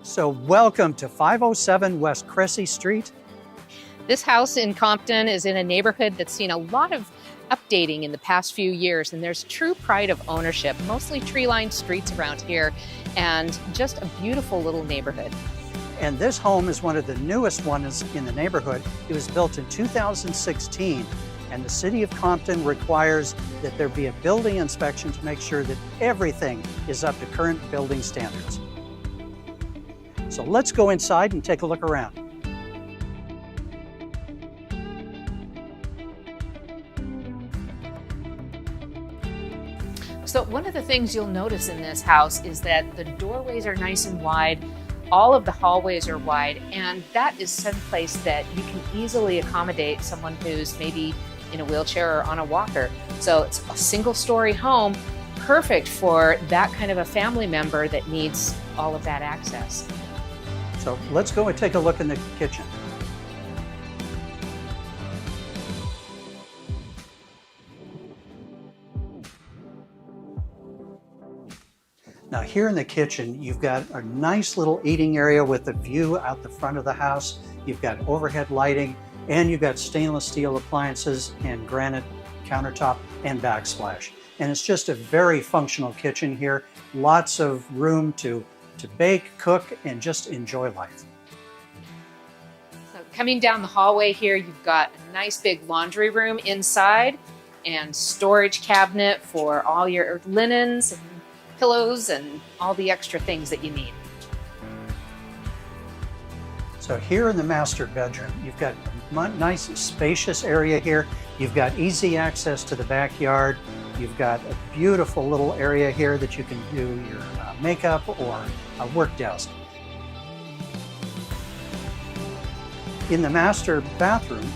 So welcome to 507 West Cressey Street. This house in Compton is in a neighborhood that's seen a lot of updating in the past few years, and there's true pride of ownership, mostly tree-lined streets around here, and just a beautiful little neighborhood. And this home is one of the newest ones in the neighborhood. It was built in 2016, and the city of Compton requires that there be a building inspection to make sure that everything is up to current building standards. So let's go inside and take a look around. So one of the things you'll notice in this house is that the doorways are nice and wide, all of the hallways are wide, and that is someplace that you can easily accommodate someone who's maybe in a wheelchair or on a walker. So it's a single-story home, perfect for that kind of a family member that needs all of that access. So let's go and take a look in the kitchen. Now here in the kitchen, you've got a nice little eating area with a view out the front of the house. You've got overhead lighting, and you've got stainless steel appliances and granite countertop and backsplash. And it's just a very functional kitchen here. Lots of room to bake, cook, and just enjoy life. So coming down the hallway here, you've got a nice big laundry room inside and storage cabinet for all your linens and pillows and all the extra things that you need. So here in the master bedroom, you've got a nice spacious area here. You've got easy access to the backyard. You've got a beautiful little area here that you can do your makeup or a work desk. In the master bathroom,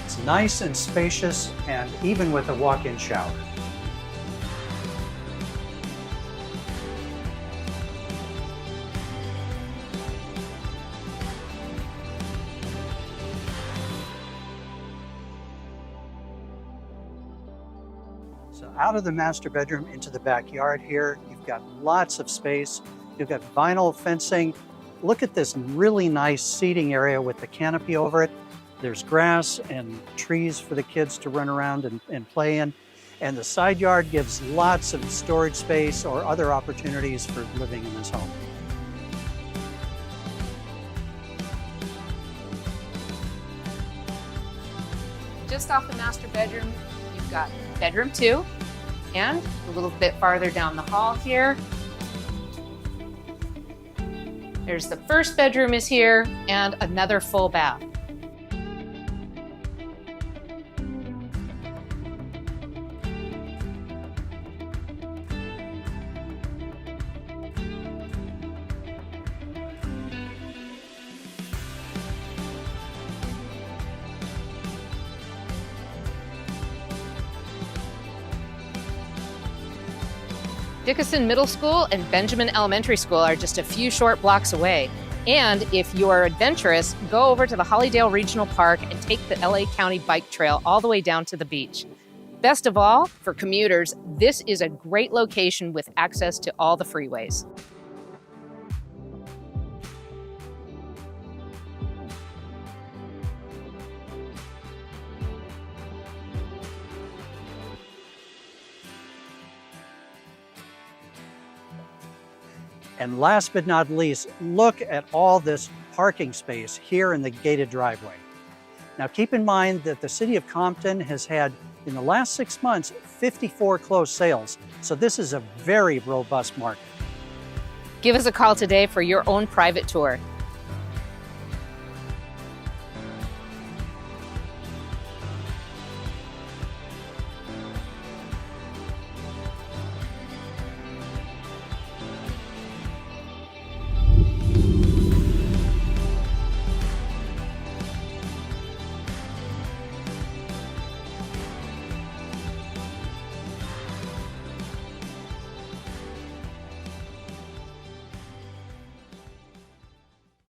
it's nice and spacious, and even with a walk-in shower. So out of the master bedroom into the backyard here, you've got lots of space. You've got vinyl fencing. Look at this really nice seating area with the canopy over it. There's grass and trees for the kids to run around and play in. And the side yard gives lots of storage space or other opportunities for living in this home. Just off the master bedroom, you've got bedroom 2, and a little bit farther down the hall here, there's the first bedroom is here, and another full bath. Dickinson Middle School and Benjamin Elementary School are just a few short blocks away. And if you are adventurous, go over to the Hollydale Regional Park and take the LA County Bike Trail all the way down to the beach. Best of all, for commuters, this is a great location with access to all the freeways. And last but not least, look at all this parking space here in the gated driveway. Now keep in mind that the city of Compton has had, in the last 6 months, 54 closed sales. So this is a very robust market. Give us a call today for your own private tour.